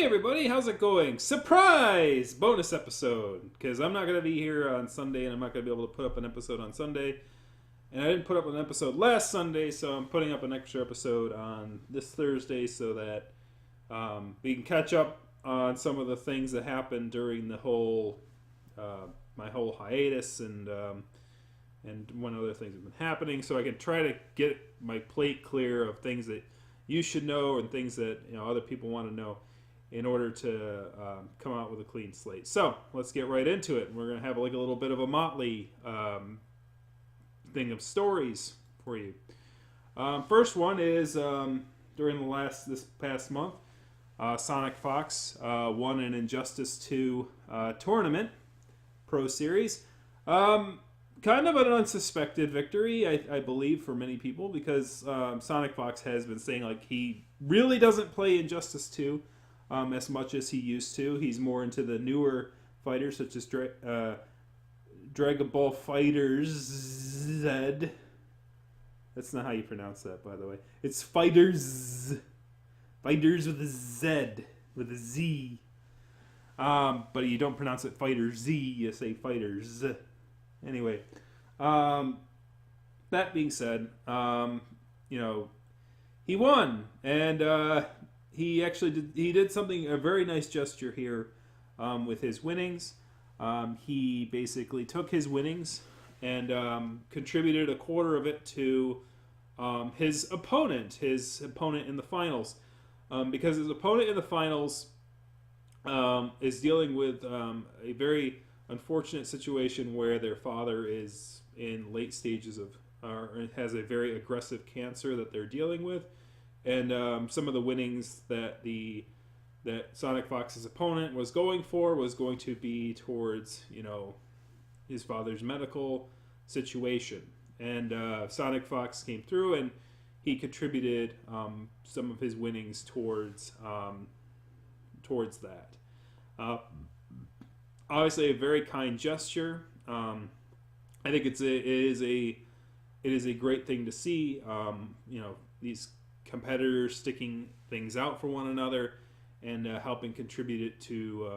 Hey everybody, how's it going? Surprise! Bonus episode! Because I'm not going to be here on Sunday and I'm not going to be able to put up an episode on Sunday. And I didn't put up an episode last Sunday, so I'm putting up an extra episode on this Thursday so that we can catch up on some of the things that happened during the whole, my whole hiatus and when other things have been happening, so I can try to get my plate clear of things that you should know and things that other people want to know in order to come out with a clean slate. So let's get right into it. We're going to have like a little bit of a motley thing of stories for you. First one is during this past month, Sonic Fox won an Injustice 2 tournament pro series. Kind of an unsuspected victory, I believe, for many people, because Sonic Fox has been saying like he really doesn't play Injustice 2 as much as he used to. He's more into the newer fighters, such as Dragon Ball Fighters Z. That's not how you pronounce that, by the way. It's Fighters. Fighters with a Z. With a Z. But you don't pronounce it Fighter Z, you say Fighters. Anyway, that being said, he won, and he actually did something, a very nice gesture here with his winnings. He basically took his winnings and contributed a quarter of it to his opponent in the finals, because his opponent in the finals is dealing with a very unfortunate situation where their father is in late stages of has a very aggressive cancer that they're dealing with, and some of the winnings that Sonic Fox's opponent was going to be towards his father's medical situation, and Sonic Fox came through and he contributed some of his winnings towards that. Obviously, a very kind gesture. I think it is a great thing to see. These competitors sticking things out for one another and helping contribute it to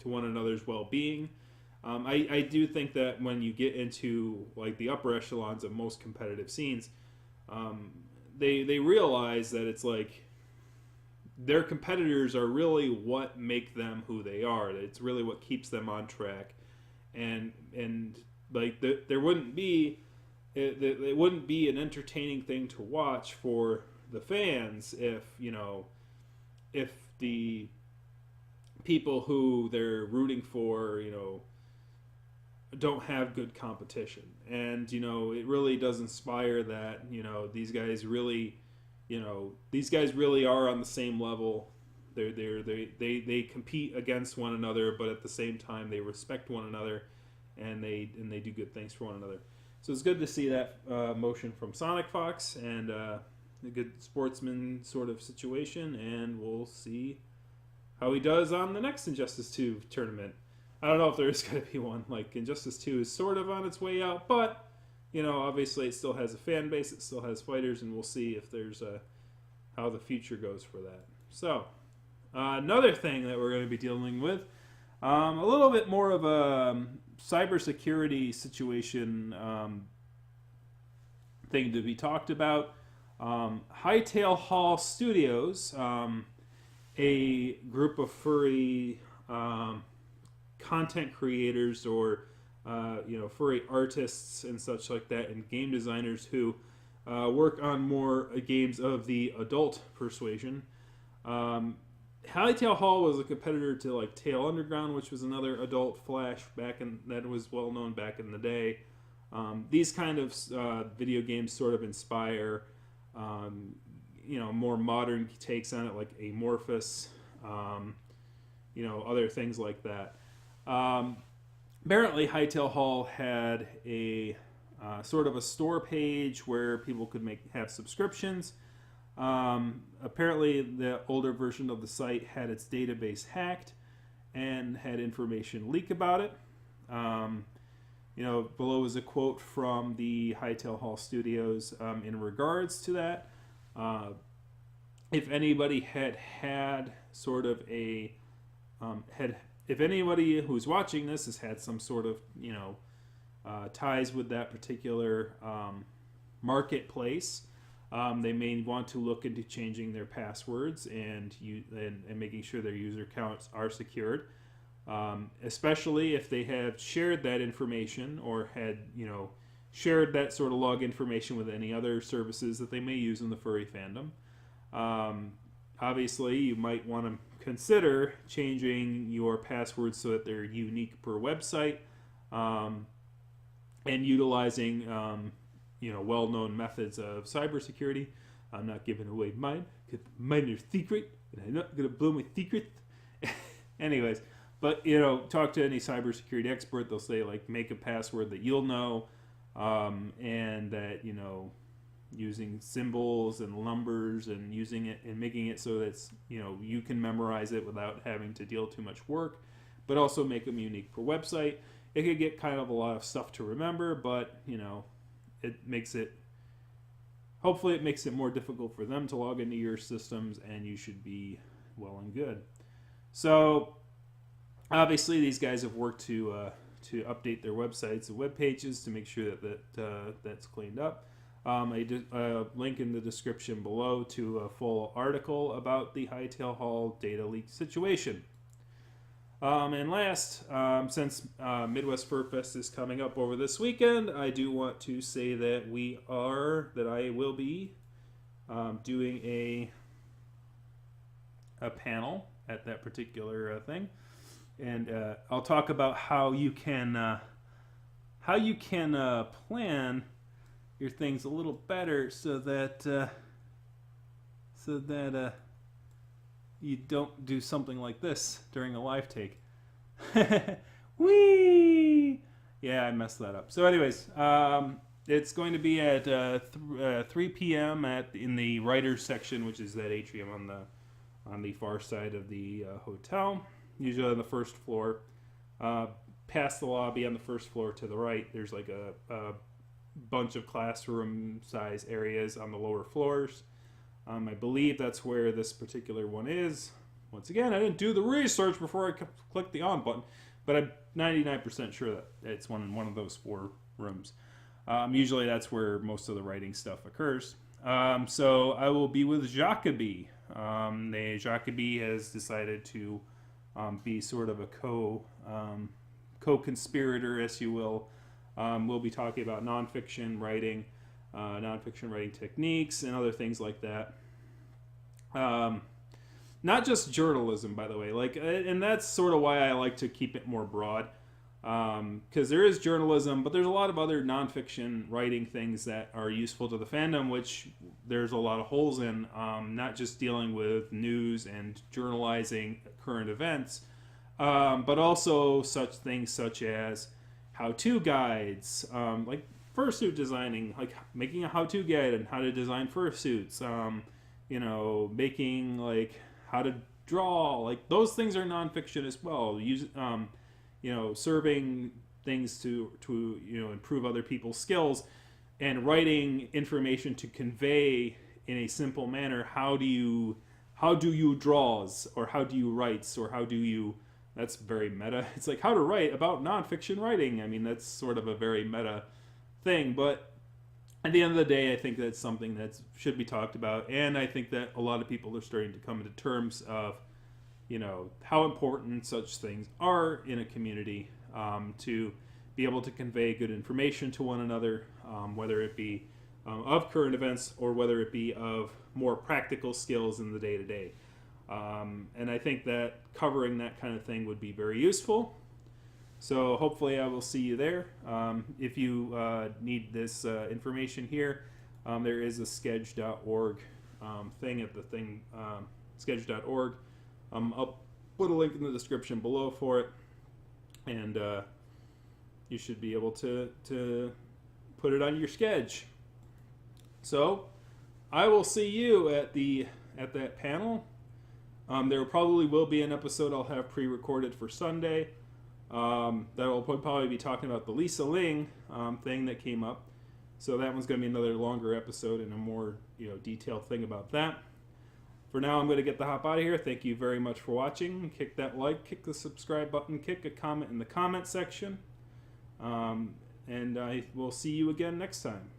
one another's well-being. I do think that when you get into like the upper echelons of most competitive scenes, they realize that it's like their competitors are really what make them who they are. It's really what keeps them on track, and like there wouldn't be it wouldn't be an entertaining thing to watch for the fans if the people who they're rooting for don't have good competition, and it really does inspire that these guys really are on the same level. They compete against one another, but at the same time they respect one another, and they do good things for one another. So it's good to see that motion from Sonic Fox, and a good sportsman sort of situation, and we'll see how he does on the next Injustice 2 tournament. I don't know if there's going to be one. Like, Injustice 2 is sort of on its way out, but obviously it still has a fan base, it still has fighters, and we'll see if there's how the future goes for that. So, another thing that we're going to be dealing with, a little bit more of a cybersecurity situation thing to be talked about. HTH Hall Studios, a group of furry content creators or furry artists and such like that, and game designers who work on more games of the adult persuasion. HTH Hall was a competitor to like Tail Underground, which was another adult flash that was well known back in the day. These kind of video games sort of inspire more modern takes on it, like Amorphous, other things like that. Apparently, HTH Hall had a sort of a store page where people could have subscriptions. Apparently, the older version of the site had its database hacked and had information leak about it. Below is a quote from the HTH Hall Studios in regards to that. if anybody had sort of a if anybody who's watching this has had some sort of ties with that particular marketplace, they may want to look into changing their passwords and making sure their user accounts are secured, especially if they have shared that information or had shared that sort of log information with any other services that they may use in the furry fandom. Obviously, you might want to consider changing your passwords so that they're unique per website, and utilizing well-known methods of cybersecurity. I'm not giving away mine because mine are secret, and I'm not going to blow my secret. Anyways, but talk to any cybersecurity expert. They'll say make a password that you'll know, and that using symbols and numbers and using it and making it so that you can memorize it without having to deal too much work, but also make them unique per website. It could get kind of a lot of stuff to remember, but hopefully it makes it more difficult for them to log into your systems, and you should be well and good. So obviously these guys have worked to update their websites and web pages to make sure that's cleaned up. I did link in the description below to a full article about the Hightail Hall data leak situation. And last, since Midwest Fur Fest is coming up over this weekend, I do want to say that I will be doing a panel at that particular thing, and I'll talk about how you can plan your things a little better so that you don't do something like this during a live take. Whee! Yeah, I messed that up. So anyways, it's going to be at 3 p.m. in the writers section, which is that atrium on the far side of the hotel, usually on the first floor. Past the lobby on the first floor to the right, there's like a bunch of classroom size areas on the lower floors. I believe that's where this particular one is. Once again, I didn't do the research before I clicked the on button, but I'm 99% sure that it's one of those 4 rooms. Usually that's where most of the writing stuff occurs. So I will be with Jacoby. Jacoby has decided to be sort of a co-conspirator, as you will. We'll be talking about nonfiction writing techniques, and other things like that. Not just journalism, by the way. And that's sort of why I like to keep it more broad, because there is journalism, but there's a lot of other nonfiction writing things that are useful to the fandom, which there's a lot of holes in. Not just dealing with news and journalizing current events, but also such things such as how-to guides, like fursuit designing, like making a how-to guide on how to design fursuits, making how to draw, those things are nonfiction as well. Serving things to improve other people's skills, and writing information to convey in a simple manner how do you draws, or how do you writes, or how do you. That's very meta. It's like how to write about nonfiction writing. I mean, that's sort of a very meta thing, but at the end of the day, I think that's something that should be talked about, and I think that a lot of people are starting to come into terms of, how important such things are in a community, to be able to convey good information to one another, whether it be of current events or whether it be of more practical skills in the day-to-day. And I think that covering that kind of thing would be very useful. So hopefully I will see you there. If you need this information here, there is a sketch.org thing at the thing, sketch.org. I'll put a link in the description below for it, and you should be able to put it on your sketch. So I will see you at that panel. There probably will be an episode I'll have pre-recorded for Sunday. That will probably be talking about the Lisa Ling thing that came up. So that one's going to be another longer episode and a more detailed thing about that. For now, I'm going to get the hop out of here. Thank you very much for watching. Kick that like, kick the subscribe button, kick a comment in the comment section. And I will see you again next time.